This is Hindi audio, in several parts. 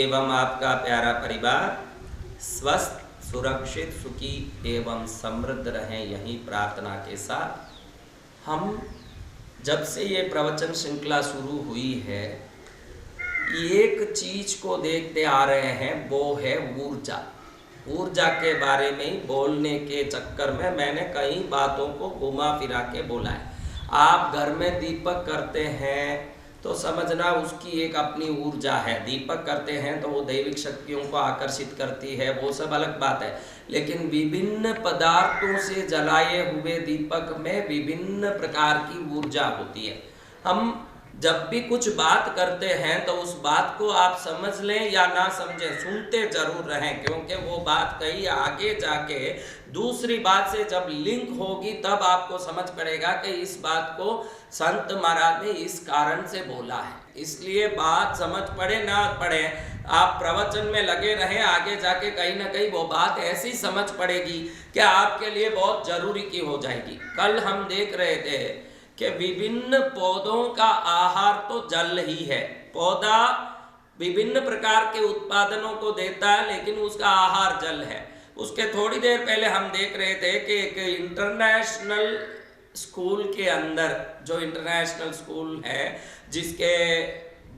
एवं आपका प्यारा परिवार स्वस्थ, सुरक्षित, सुखी एवं समृद्ध रहें, यही प्रार्थना के साथ हम जब से ये प्रवचन श्रृंखला शुरू हुई है एक चीज को देखते आ रहे हैं, वो है ऊर्जा। ऊर्जा के बारे में ही बोलने के चक्कर में मैंने कई बातों को घुमा फिरा के बोला है। आप घर में दीपक करते हैं तो समझना उसकी एक अपनी ऊर्जा है। दीपक करते हैं तो वो दैविक शक्तियों को आकर्षित करती है, वो सब अलग बात है। लेकिन विभिन्न पदार्थों से जलाए हुए दीपक में विभिन्न प्रकार की ऊर्जा होती है। हम जब भी कुछ बात करते हैं तो उस बात को आप समझ लें या ना समझें, सुनते जरूर रहें, क्योंकि वो बात कहीं आगे जाके दूसरी बात से जब लिंक होगी तब आपको समझ पड़ेगा कि इस बात को संत महाराज ने इस कारण से बोला है। इसलिए बात समझ पड़े ना पड़े, आप प्रवचन में लगे रहें, आगे जाके कहीं ना कहीं वो बात ऐसी समझ पड़ेगी कि आपके लिए बहुत जरूरी की हो जाएगी। कल हम देख रहे थे कि विभिन्न पौधों का आहार तो जल ही है। पौधा विभिन्न प्रकार के उत्पादनों को देता है, लेकिन उसका आहार जल है। उसके थोड़ी देर पहले हम देख रहे थे कि एक इंटरनेशनल स्कूल के अंदर, जो इंटरनेशनल स्कूल है जिसके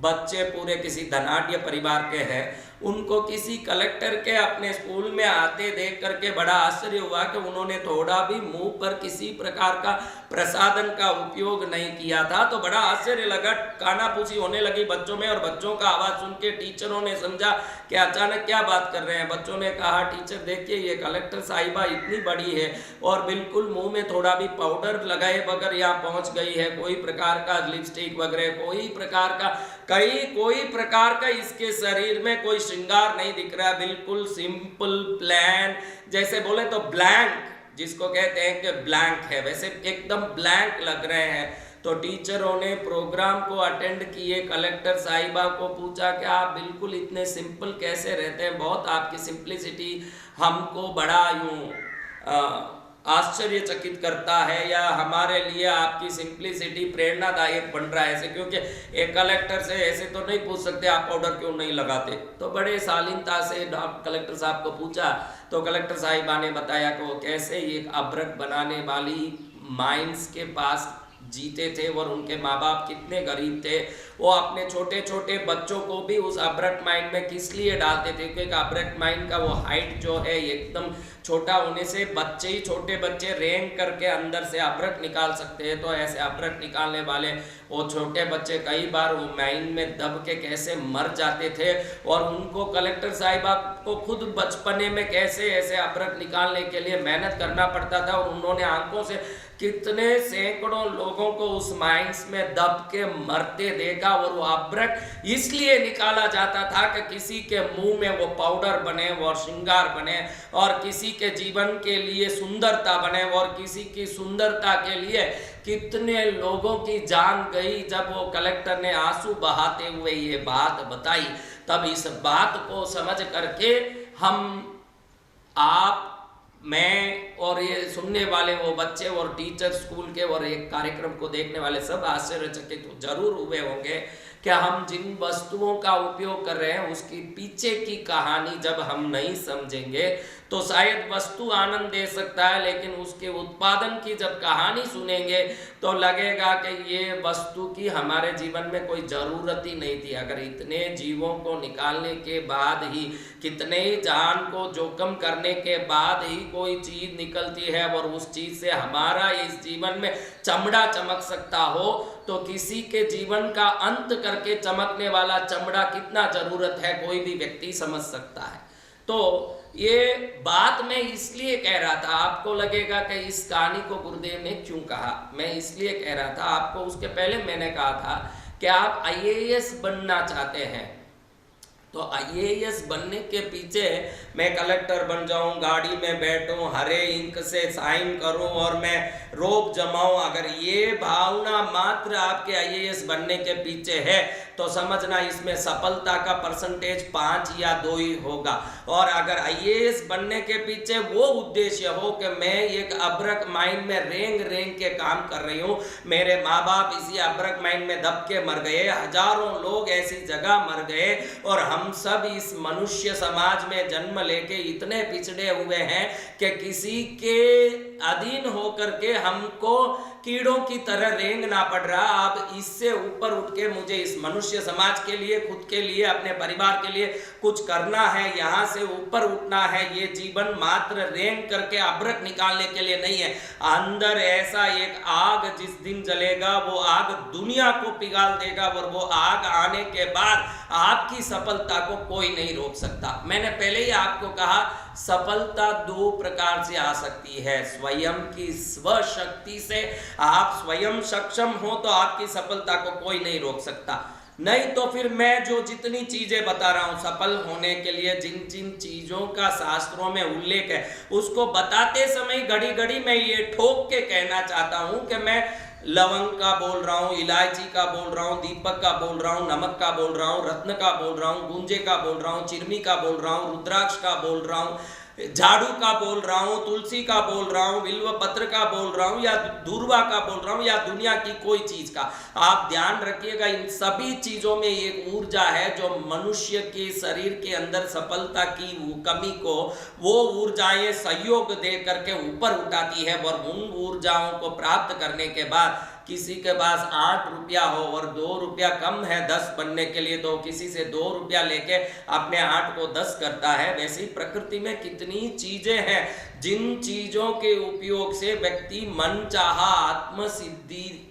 बच्चे पूरे किसी धनाढ्य परिवार के हैं, उनको किसी कलेक्टर के अपने स्कूल में आते देख करके बड़ा आश्चर्य हुआ कि उन्होंने थोड़ा भी मुंह पर किसी प्रकार का प्रसाधन का उपयोग नहीं किया था। तो बड़ा आश्चर्य लगा, कानाफूसी होने लगी बच्चों में, और बच्चों का आवाज सुन के टीचरों ने समझा कि अचानक क्या बात कर रहे हैं। बच्चों ने कहा, टीचर देखिए ये कलेक्टर साहिबा इतनी बड़ी है और बिल्कुल मुंह में थोड़ा भी पाउडर लगाए बगैर यहाँ पहुंच गई है, कोई प्रकार का लिपस्टिक वगैरह, कोई प्रकार का कोई प्रकार का इसके शरीर में कोई श्रृंगार नहीं दिख रहा, बिल्कुल सिंपल प्लान, जैसे बोले तो ब्लैंक, जिसको कहते हैं कि ब्लैंक है, वैसे एकदम ब्लैंक लग रहे हैं। तो टीचरों ने प्रोग्राम को अटेंड किए, कलेक्टर साहिबा को पूछा कि आप बिल्कुल इतने सिंपल कैसे रहते हैं, बहुत आपकी सिंप्लिसिटी हमको बड़ा यूं आश्चर्यचकित करता है, या हमारे लिए आपकी सिंप्लिसिटी प्रेरणादायक बन रहा है ऐसे, क्योंकि एक कलेक्टर से ऐसे तो नहीं पूछ सकते आप पाउडर क्यों नहीं लगाते। तो बड़े शालीनता से कलेक्टर साहब को पूछा, तो कलेक्टर साहिबा ने बताया कि वो कैसे एक अभ्रक बनाने वाली माइंस के पास जीते थे और उनके माँ बाप कितने गरीब थे। वो अपने छोटे छोटे बच्चों को भी उस अभ्रक माइन में किस लिए डालते थे, क्योंकि अभ्रक माइन का वो हाइट जो है एकदम छोटा होने से बच्चे ही, छोटे बच्चे रेंग करके अंदर से अभ्रक निकाल सकते हैं। तो ऐसे अभ्रक निकालने वाले वो छोटे बच्चे कई बार वो माइन में दब के कैसे मर जाते थे, और उनको कलेक्टर साहिबा को खुद बचपने में कैसे ऐसे अभ्रक निकालने के लिए मेहनत करना पड़ता था, और उन्होंने आंखों से कितने सैकड़ों लोगों को उस माइंस में दब के मरते देखा। और वो अभ्रक इसलिए निकाला जाता था कि किसी के मुंह में वो पाउडर बने, वो श्रृंगार बने, और किसी के जीवन के लिए सुंदरता बने, और किसी की सुंदरता के लिए कितने लोगों की जान गई। जब वो कलेक्टर ने आंसू बहाते हुए ये बात बताई, तब इस बात को समझ करके हम, आप, मैं और ये सुनने वाले वो बच्चे और टीचर स्कूल के और एक कार्यक्रम को देखने वाले सब आश्चर्यचकित जरूर हुए होंगे कि हम जिन वस्तुओं का उपयोग कर रहे हैं उसकी पीछे की कहानी जब हम नहीं समझेंगे तो शायद वस्तु आनंद दे सकता है, लेकिन उसके उत्पादन की जब कहानी सुनेंगे तो लगेगा कि ये वस्तु की हमारे जीवन में कोई ज़रूरत ही नहीं थी। अगर इतने जीवों को निकालने के बाद ही, कितने ही जान को जोखिम करने के बाद ही कोई चीज़ निकलती है और उस चीज़ से हमारा इस जीवन में चमड़ा चमक सकता हो, तो किसी के जीवन का अंत करके चमकने वाला चमड़ा कितना ज़रूरत है कोई भी व्यक्ति समझ सकता है। तो ये बात मैं इसलिए कह रहा था, आपको लगेगा कि इस कहानी को गुरुदेव ने क्यों कहा, मैं इसलिए कह रहा था आपको, उसके पहले मैंने कहा था कि आप आईएएस बनना चाहते हैं तो आईएएस बनने के पीछे मैं कलेक्टर बन जाऊं, गाड़ी में बैठूं, हरे इंक से साइन करूं और मैं रोब जमाऊं, अगर ये भावना मात्र आपके आईएएस बनने के पीछे है तो समझना इसमें सफलता का परसेंटेज 5 या 2 ही होगा। और अगर आईएएस बनने के पीछे वो उद्देश्य हो कि मैं एक अब्रक माइंड में रेंग रेंग के काम कर रही हूँ, मेरे माँ बाप इसी अब्रक माइंड में दब के मर गए, हजारों लोग ऐसी जगह मर गए, और हम सब इस मनुष्य समाज में जन्म लेके इतने पिछड़े हुए हैं कि किसी के अधीन होकर के हमको कीड़ों की तरह रेंगना पड़ रहा। अब इससे ऊपर उठ के मुझे इस मनुष्य समाज के लिए, खुद के लिए, अपने परिवार के लिए कुछ करना है, यहाँ से ऊपर उठना है। ये जीवन मात्र रेंग करके अब्रक निकालने के लिए नहीं है। अंदर ऐसा एक आग जिस दिन जलेगा वो आग दुनिया को पिघाल देगा, और वो आग आने के बाद आपकी सफलता को कोई नहीं रोक सकता। मैंने पहले ही आपको कहा सफलता 2 प्रकार से आ सकती है। स्वयं की स्वशक्ति से आप स्वयं सक्षम हो तो आपकी सफलता को कोई नहीं रोक सकता, नहीं तो फिर मैं जो जितनी चीजें बता रहा हूं सफल होने के लिए, जिन जिन चीजों का शास्त्रों में उल्लेख है, उसको बताते समय घड़ी घड़ी मैं ये ठोक के कहना चाहता हूं कि मैं लवंग का बोल रहा हूँ, इलायची का बोल रहा हूँ, दीपक का बोल रहा हूँ, नमक का बोल रहा हूँ, रत्न का बोल रहा हूँ, गुंजे का बोल रहा हूँ, चिरमी का बोल रहा हूँ, रुद्राक्ष का बोल रहा हूँ, झाड़ू का बोल रहा हूँ, तुलसी का बोल रहा हूँ, बिल्व पत्र का बोल रहा हूँ, या दूर्वा का बोल रहा हूँ, या दुनिया की कोई चीज का। आप ध्यान रखिएगा, इन सभी चीजों में एक ऊर्जा है जो मनुष्य के शरीर के अंदर सफलता की कमी को वो ऊर्जाएं सहयोग दे करके ऊपर उठाती है। और उन ऊर्जाओं को प्राप्त करने के बाद किसी के पास 8 रुपया हो और 2 रुपया कम है 10 बनने के लिए, तो किसी से 2 रुपया लेके अपने 8 को 10 करता है। वैसे ही प्रकृति में कितनी चीजें हैं जिन चीजों के उपयोग से व्यक्ति मन चाहा आत्म सिद्धि,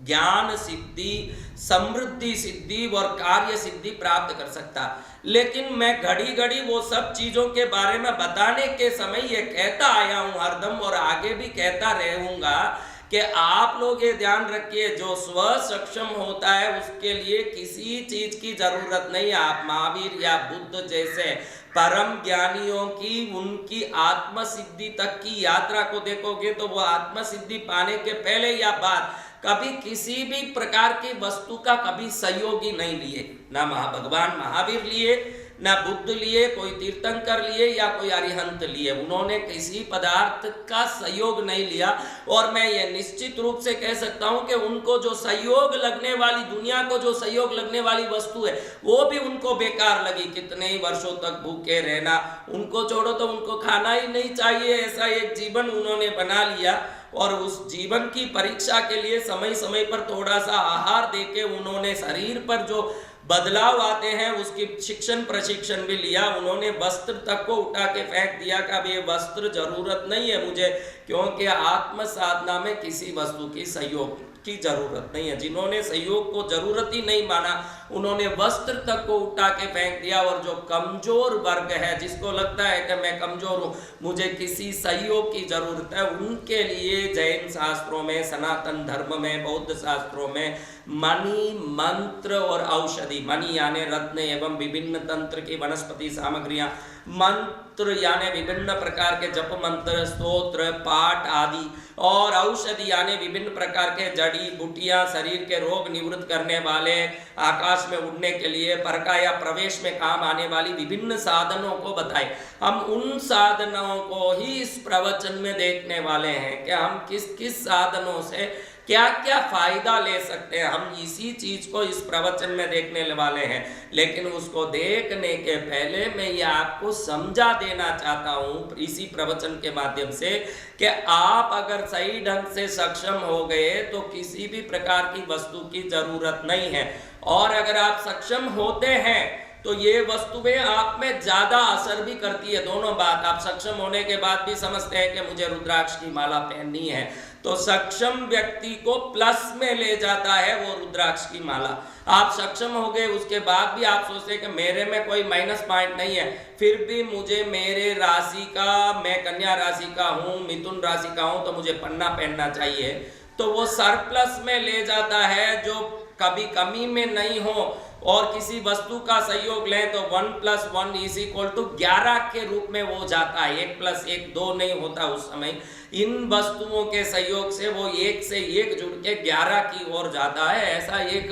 ज्ञान सिद्धि, समृद्धि सिद्धि और कार्य सिद्धि प्राप्त कर सकता। लेकिन मैं घड़ी घड़ी वो सब चीजों के बारे में बताने के समय ये कहता आया हूं हरदम, और आगे भी कहता रहूंगा कि आप लोग ये ध्यान रखिए, जो स्व सक्षम होता है उसके लिए किसी चीज की जरूरत नहीं। आप महावीर या बुद्ध जैसे परम ज्ञानियों की, उनकी आत्म सिद्धि तक की यात्रा को देखोगे तो वो आत्म सिद्धि पाने के पहले या बाद कभी किसी भी प्रकार की वस्तु का कभी सहयोगी नहीं लिए, ना भगवान महावीर लिए, ना बुद्ध लिए, कोई तीर्थंकर लिए या कोई अरिहंत लिए। उन्होंने किसी पदार्थ का सहयोग नहीं लिया। और मैं ये निश्चित रूप से कह सकता हूं कि उनको जो सहयोग लगने वाली, दुनिया को जो सहयोग लगने वाली वस्तु है वो भी उनको बेकार लगी। कितने ही वर्षों तक भूखे रहना, उनको छोड़ो तो उनको खाना ही नहीं चाहिए, ऐसा एक जीवन उन्होंने बना लिया। और उस जीवन की परीक्षा के लिए समय समय पर थोड़ा सा आहार देके उन्होंने शरीर पर जो बदलाव आते हैं उसकी शिक्षण प्रशिक्षण भी लिया। उन्होंने वस्त्र तक को उठा के फेंक दिया कि अब ये वस्त्र जरूरत नहीं है मुझे, क्योंकि आत्म साधना में किसी वस्तु की सहयोग की जरूरत नहीं है। जिन्होंने सहयोग को जरूरत ही नहीं माना उन्होंने वस्त्र तक को उठा के फेंक दिया। और जो कमजोर वर्ग है, जिसको लगता है कि मैं कमजोर हूँ, मुझे किसी सहयोग की जरूरत है, उनके लिए जैन शास्त्रों में, सनातन धर्म में, बौद्ध शास्त्रों में मणि, मंत्र और औषधि, मणि यानी रत्न एवं विभिन्न तंत्र की वनस्पति सामग्रियां, मंत्र यानी विभिन्न प्रकार के जप मंत्र, स्तोत्र, पाठ आदि, और औषधि यानी विभिन्न प्रकार के जड़ी बूटियां, शरीर के रोग निवृत्त करने वाले, आकाश में उड़ने के लिए, परका या प्रवेश में काम आने वाली विभिन्न साधनों को बताए। हम उन साधनों को ही इस प्रवचन में देखने वाले हैं कि हम किस किस साधनों से क्या क्या फायदा ले सकते हैं। हम इसी चीज को इस प्रवचन में देखने वाले हैं। लेकिन उसको देखने के पहले मैं ये आपको समझा देना चाहता हूं इसी प्रवचन के माध्यम से कि आप अगर सही ढंग से सक्षम हो गए तो किसी भी प्रकार की वस्तु की जरूरत नहीं है। और अगर आप सक्षम होते हैं तो ये वस्तुएं आप में ज्यादा असर भी करती है। दोनों बात, आप सक्षम होने के बाद भी समझते हैं कि मुझे रुद्राक्ष की माला पहननी है, तो सक्षम व्यक्ति को प्लस में ले जाता है वो रुद्राक्ष की माला। आप सक्षम हो गए उसके बाद भी आप सोचते हैं कि मेरे में कोई माइनस पॉइंट नहीं है, फिर भी मुझे मेरे राशि का, मैं कन्या राशि का हूँ, मिथुन राशि का हूँ, तो मुझे पन्ना पहनना चाहिए, तो वो सरप्लस में ले जाता है जो कभी कमी में नहीं हो। और किसी वस्तु का सहयोग लें तो 1 + 1 = 11 के रूप में वो जाता है। 1 + 1 2 नहीं होता उस समय। इन वस्तुओं के सहयोग से वो 1 से 1 जुड़ के 11 की ओर जाता है। ऐसा एक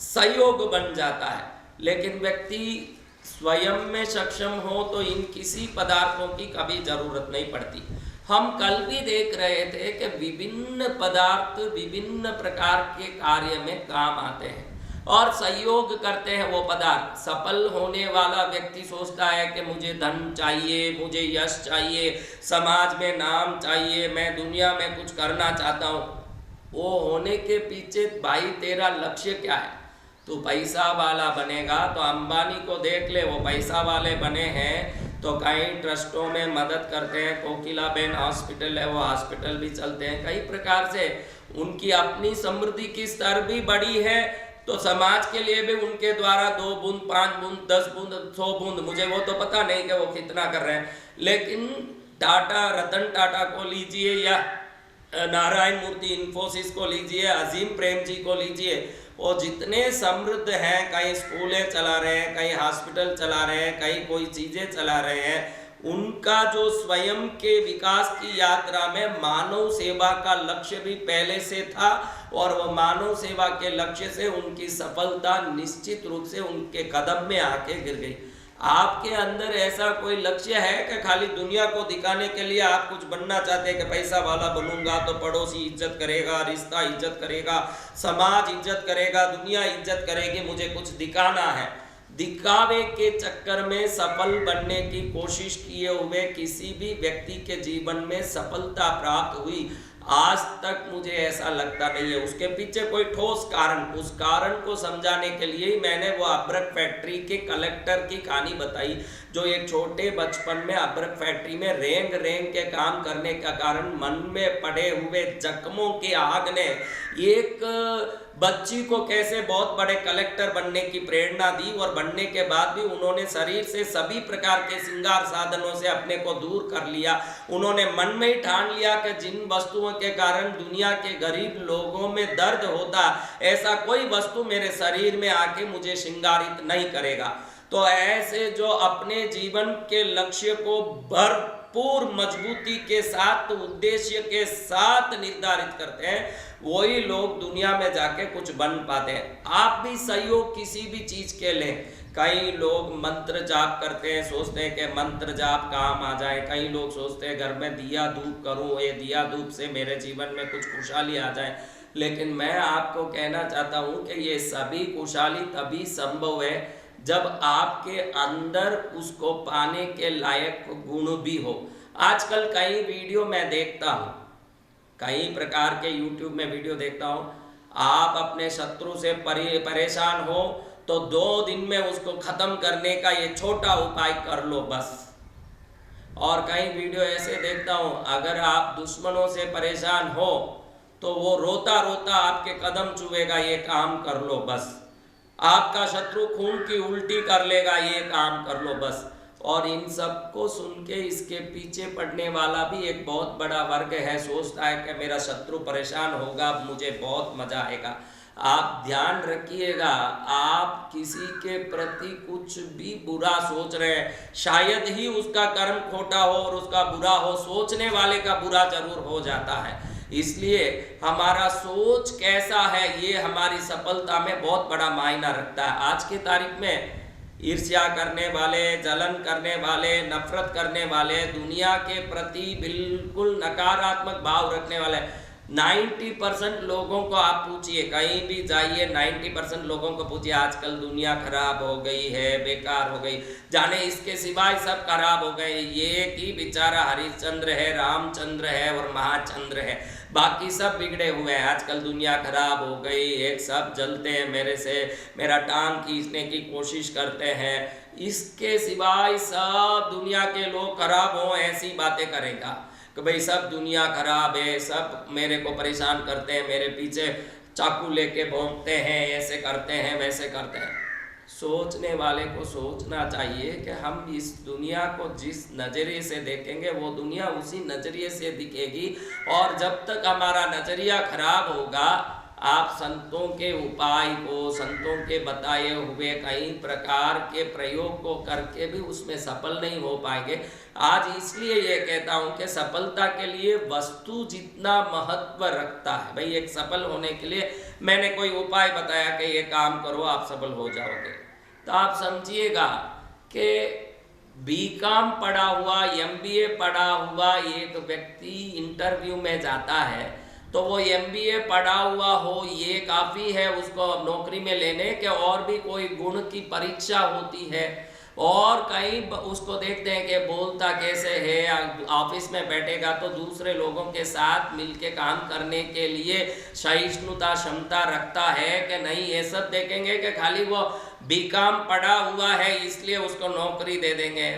सहयोग बन जाता है। लेकिन व्यक्ति स्वयं में सक्षम हो तो इन किसी पदार्थों की कभी जरूरत नहीं पड़ती। हम कल भी देख रहे थे कि विभिन्न पदार्थ विभिन्न प्रकार के कार्य में काम आते हैं और सहयोग करते हैं। वो पदार्थ, सफल होने वाला व्यक्ति सोचता है कि मुझे धन चाहिए, मुझे यश चाहिए, समाज में नाम चाहिए, मैं दुनिया में कुछ करना चाहता हूँ। वो होने के पीछे भाई तेरा लक्ष्य क्या है? तू पैसा वाला बनेगा तो अंबानी को देख ले, वो पैसा वाले बने हैं तो कई ट्रस्टों में मदद करते हैं। कोकिलाबेन हॉस्पिटल है, वो हॉस्पिटल भी चलते हैं। कई प्रकार से उनकी अपनी समृद्धि की स्तर भी बड़ी है, तो समाज के लिए भी उनके द्वारा 2 बूंद 5 बूंद 10 बूंद 100 बूंद, मुझे वो तो पता नहीं कि वो कितना कर रहे हैं। लेकिन टाटा, रतन टाटा को लीजिए या नारायण मूर्ति इन्फोसिस को लीजिए, अजीम प्रेम जी को लीजिए, वो जितने समृद्ध हैं, कहीं स्कूलें चला रहे हैं, कहीं हॉस्पिटल चला रहे हैं, कहीं कोई चीज़ें चला रहे हैं। उनका जो स्वयं के विकास की यात्रा में मानव सेवा का लक्ष्य भी पहले से था और वह मानव सेवा के लक्ष्य से उनकी सफलता निश्चित रूप से उनके कदम में आके गिर गई। आपके अंदर ऐसा कोई लक्ष्य है कि खाली दुनिया को दिखाने के लिए आप कुछ बनना चाहते हैं कि पैसा वाला बनूंगा तो पड़ोसी इज्जत करेगा, रिश्ता इज्जत करेगा, समाज इज्जत करेगा, दुनिया इज्जत करेगी, मुझे कुछ दिखाना है। दिखावे के चक्कर में सफल बनने की कोशिश किए हुए किसी भी व्यक्ति के जीवन में सफलता प्राप्त हुई आज तक मुझे ऐसा लगता नहीं है। उसके पीछे कोई ठोस कारण, उस कारण को समझाने के लिए ही मैंने वो अब्रक फैक्ट्री के कलेक्टर की कहानी बताई, जो एक छोटे बचपन में अब्रक फैक्ट्री में रेंग रेंग के काम करने का कारण मन में पड़े हुए जख्मों के आग ने एक बच्ची को कैसे बहुत बड़े कलेक्टर बनने की प्रेरणा दी और बनने के बाद भी उन्होंने शरीर से सभी प्रकार के श्रृंगार साधनों से अपने को दूर कर लिया। उन्होंने मन में ही ठान लिया कि जिन वस्तुओं के कारण दुनिया के गरीब लोगों में दर्द होता, ऐसा कोई वस्तु मेरे शरीर में आके मुझे श्रृंगारित नहीं करेगा। तो ऐसे जो अपने जीवन के लक्ष्य को भरपूर मजबूती के साथ, उद्देश्य के साथ निर्धारित करते हैं, वही लोग दुनिया में जाके कुछ बन पाते हैं। आप भी सहयोग किसी भी चीज के लें। कई लोग मंत्र जाप करते हैं, सोचते हैं कि मंत्र जाप काम आ जाए। कई लोग सोचते हैं घर में दिया धूप करूं, ये दिया धूप से मेरे जीवन में कुछ खुशहाली आ जाए। लेकिन मैं आपको कहना चाहता हूं कि ये सभी खुशहाली तभी संभव है जब आपके अंदर उसको पाने के लायक गुण भी हो। आजकल कई वीडियो मैं देखता हूं, कई प्रकार के YouTube में वीडियो देखता हूं, आप अपने शत्रु से परेशान हो तो 2 दिन में उसको खत्म करने का ये छोटा उपाय कर लो बस। और कई वीडियो ऐसे देखता हूं, अगर आप दुश्मनों से परेशान हो तो वो रोता रोता आपके कदम छुएगा, ये काम कर लो बस। आपका शत्रु खून की उल्टी कर लेगा, ये काम कर लो बस। और इन सब को सुन के इसके पीछे पड़ने वाला भी एक बहुत बड़ा वर्ग है, सोचता है कि मेरा शत्रु परेशान होगा, मुझे बहुत मजा आएगा। आप ध्यान रखिएगा, आप किसी के प्रति कुछ भी बुरा सोच रहे हैं, शायद ही उसका कर्म खोटा हो और उसका बुरा हो, सोचने वाले का बुरा जरूर हो जाता है। इसलिए हमारा सोच कैसा है ये हमारी सफलता में बहुत बड़ा मायना रखता है। आज की तारीख में ईर्ष्या करने वाले, जलन करने वाले, नफरत करने वाले, दुनिया के प्रति बिल्कुल नकारात्मक भाव रखने वाले 90% लोगों को आप पूछिए, कहीं भी जाइए 90% लोगों को पूछिए आजकल दुनिया खराब हो गई है, बेकार हो गई, जाने इसके सिवाय सब खराब हो गए। ये कि बेचारा हरिश्चंद्र है, रामचंद्र है और महाचंद्र है, बाकी सब बिगड़े हुए हैं। आजकल दुनिया खराब हो गई, एक सब जलते हैं मेरे से, मेरा टांग खींचने की कोशिश करते हैं, इसके सिवाय सब दुनिया के लोग खराब हो ऐसी बातें करेगा कि भाई सब दुनिया खराब है, सब मेरे को परेशान करते हैं, मेरे पीछे चाकू लेके भौंकते हैं, ऐसे करते हैं, वैसे करते हैं। सोचने वाले को सोचना चाहिए कि हम इस दुनिया को जिस नज़रिए से देखेंगे वो दुनिया उसी नज़रिए से दिखेगी। और जब तक हमारा नज़रिया खराब होगा, आप संतों के उपाय को, संतों के बताए हुए कई प्रकार के प्रयोग को करके भी उसमें सफल नहीं हो पाएंगे। आज इसलिए ये कहता हूँ कि सफलता के लिए वस्तु जितना महत्व रखता है, भाई एक सफल होने के लिए मैंने कोई उपाय बताया कि ये काम करो आप सफल हो जाओगे, तो आप समझिएगा कि बीकॉम पढ़ा हुआ, एमबीए पढ़ा हुआ एक व्यक्ति इंटरव्यू में जाता है तो वो एमबीए पढ़ा हुआ हो ये काफ़ी है उसको नौकरी में लेने के, और भी कोई गुण की परीक्षा होती है, और कहीं उसको देखते हैं कि बोलता कैसे है, ऑफिस में बैठेगा तो दूसरे लोगों के साथ मिलके काम करने के लिए सहिष्णुता क्षमता रखता है कि नहीं, ये सब देखेंगे कि खाली वो बीकॉम पढ़ा हुआ है इसलिए उसको नौकरी दे देंगे,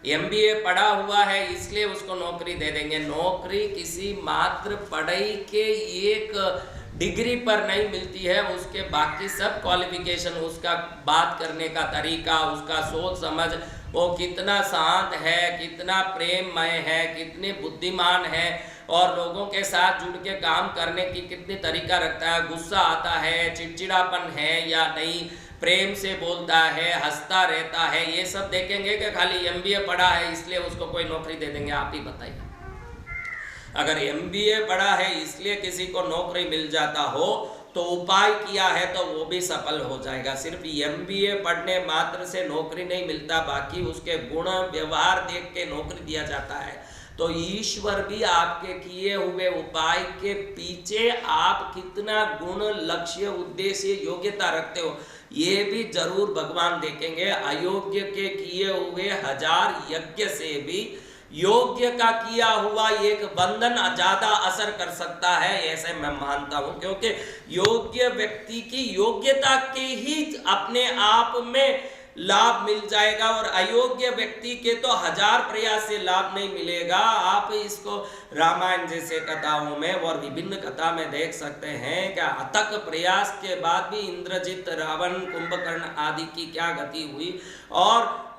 एमबीए पढ़ा हुआ है इसलिए उसको नौकरी दे देंगे। नौकरी किसी मात्र पढ़ाई के एक डिग्री पर नहीं मिलती है, उसके बाकी सब क्वालिफिकेशन, उसका बात करने का तरीका, उसका सोच समझ, वो कितना शांत है, कितना प्रेममय है, कितने बुद्धिमान है, और लोगों के साथ जुड़ के काम करने की कितनी तरीका रखता है, गुस्सा आता है, चिड़चिड़ापन है या नहीं, प्रेम से बोलता है, हंसता रहता है, ये सब देखेंगे कि खाली एमबीए पढ़ा है इसलिए उसको कोई नौकरी दे देंगे। आप ही बताइए, अगर एमबीए पढ़ा है इसलिए किसी को नौकरी मिल जाता हो तो उपाय किया है तो वो भी सफल हो जाएगा। सिर्फ एमबीए पढ़ने मात्र से नौकरी नहीं मिलता, बाकी उसके गुण व्यवहार देख के नौकरी दिया जाता है। तो ईश्वर भी आपके किए हुए उपाय के पीछे आप कितना गुण, लक्ष्य, उद्देश्य, योग्यता रखते हो ये भी जरूर भगवान देखेंगे। अयोग्य के किए हुए 1000 यज्ञ से भी योग्य का किया हुआ एक बंधन ज्यादा असर कर सकता है, ऐसे मैं मानता हूं, क्योंकि योग्य व्यक्ति की योग्यता के ही अपने आप में लाभ मिल जाएगा, और अयोग्य व्यक्ति के तो 1000 प्रयास से लाभ नहीं मिलेगा। आप इसको रामायण जैसे कथाओं में और विभिन्न कथा में देख सकते हैं कि अथक प्रयास के बाद भी इंद्रजित, रावण, कुंभकर्ण आदि की क्या गति हुई, और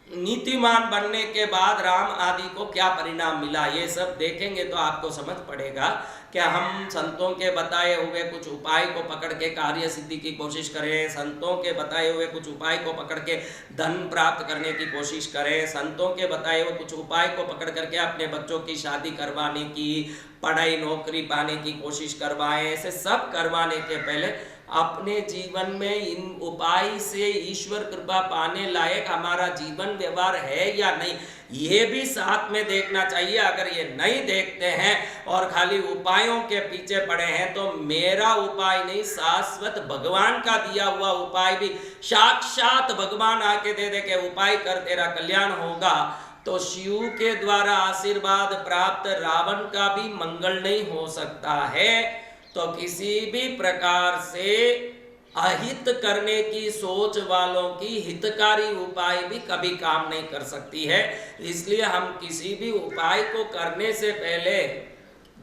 नीतिमान बनने के बाद राम आदि को क्या परिणाम मिला, ये सब देखेंगे तो आपको समझ पड़ेगा कि हम संतों के बताए हुए कुछ उपाय को पकड़ के कार्य सिद्धि की कोशिश करें, संतों के बताए हुए कुछ उपाय को पकड़ के धन प्राप्त करने की कोशिश करें, संतों के बताए हुए कुछ उपाय को पकड़ करके अपने बच्चों की शादी करवाने की, पढ़ाई नौकरी पाने की कोशिश करवाएं। ऐसे सब करवाने के पहले अपने जीवन में इन उपाय से ईश्वर कृपा पाने लायक हमारा जीवन व्यवहार है या नहीं, ये भी साथ में देखना चाहिए। अगर ये नहीं देखते हैं और खाली उपायों के पीछे पड़े हैं तो मेरा उपाय नहीं, शाश्वत भगवान का दिया हुआ उपाय भी साक्षात भगवान आके दे दे के उपाय कर तेरा कल्याण होगा, तो शिव के द्वारा आशीर्वाद प्राप्त रावण का भी मंगल नहीं हो सकता है। तो किसी भी प्रकार से अहित करने की सोच वालों की हितकारी उपाय भी कभी काम नहीं कर सकती है। इसलिए हम किसी भी उपाय को करने से पहले,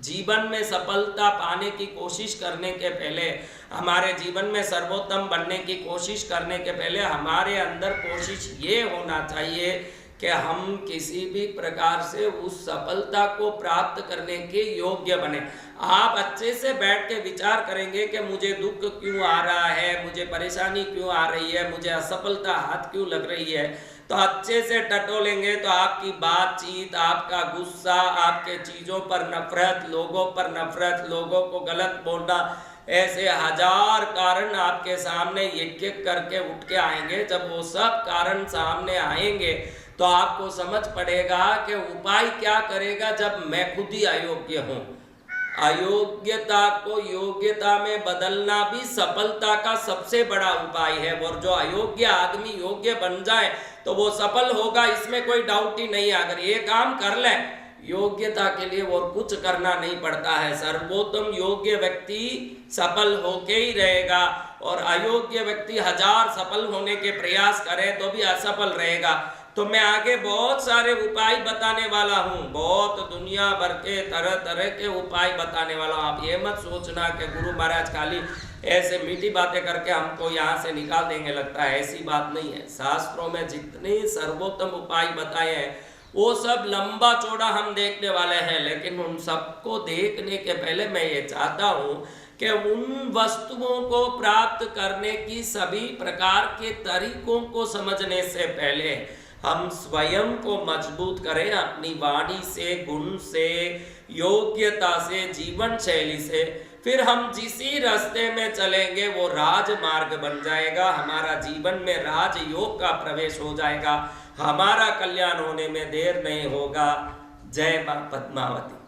जीवन में सफलता पाने की कोशिश करने के पहले, हमारे जीवन में सर्वोत्तम बनने की कोशिश करने के पहले हमारे अंदर कोशिश ये होना चाहिए कि हम किसी भी प्रकार से उस सफलता को प्राप्त करने के योग्य बने। आप अच्छे से बैठ के विचार करेंगे कि मुझे दुख क्यों आ रहा है, मुझे परेशानी क्यों आ रही है, मुझे असफलता हाथ क्यों लग रही है, तो अच्छे से टटोलेंगे तो आपकी बातचीत, आपका गुस्सा, आपके चीज़ों पर नफरत, लोगों पर नफरत, लोगों को गलत बोलना, ऐसे 1000 कारण आपके सामने एक एक करके उठ के आएंगे। जब वो सब कारण सामने आएंगे तो आपको समझ पड़ेगा कि उपाय क्या करेगा। जब मैं खुद ही अयोग्य हूँ, अयोग्यता को योग्यता में बदलना भी सफलता का सबसे बड़ा उपाय है, और जो अयोग्य आदमी योग्य बन जाए तो वो सफल होगा, इसमें कोई डाउट ही नहीं। अगर ये काम कर ले, योग्यता के लिए और कुछ करना नहीं पड़ता है। सर्वोत्तम योग्य व्यक्ति सफल होके ही रहेगा, और अयोग्य व्यक्ति 1000 सफल होने के प्रयास करे तो भी असफल रहेगा। तो मैं आगे बहुत सारे उपाय बताने वाला हूँ, बहुत दुनिया भर के तरह तरह के उपाय बताने वाला हूँ। आप ये मत सोचना कि गुरु महाराज खाली ऐसे मीठी बातें करके हमको यहाँ से निकाल देंगे, लगता है, ऐसी बात नहीं है। शास्त्रों में जितने सर्वोत्तम उपाय बताए हैं वो सब लंबा चौड़ा हम देखने वाले हैं, लेकिन उन सबको देखने के पहले मैं ये चाहता हूँ कि उन वस्तुओं को प्राप्त करने की सभी प्रकार के तरीकों को समझने से पहले हम स्वयं को मजबूत करें, अपनी वाणी से, गुण से, योग्यता से, जीवन शैली से। फिर हम जिस रास्ते में चलेंगे वो राजमार्ग बन जाएगा, हमारा जीवन में राजयोग का प्रवेश हो जाएगा, हमारा कल्याण होने में देर नहीं होगा। जय मां पद्मावती।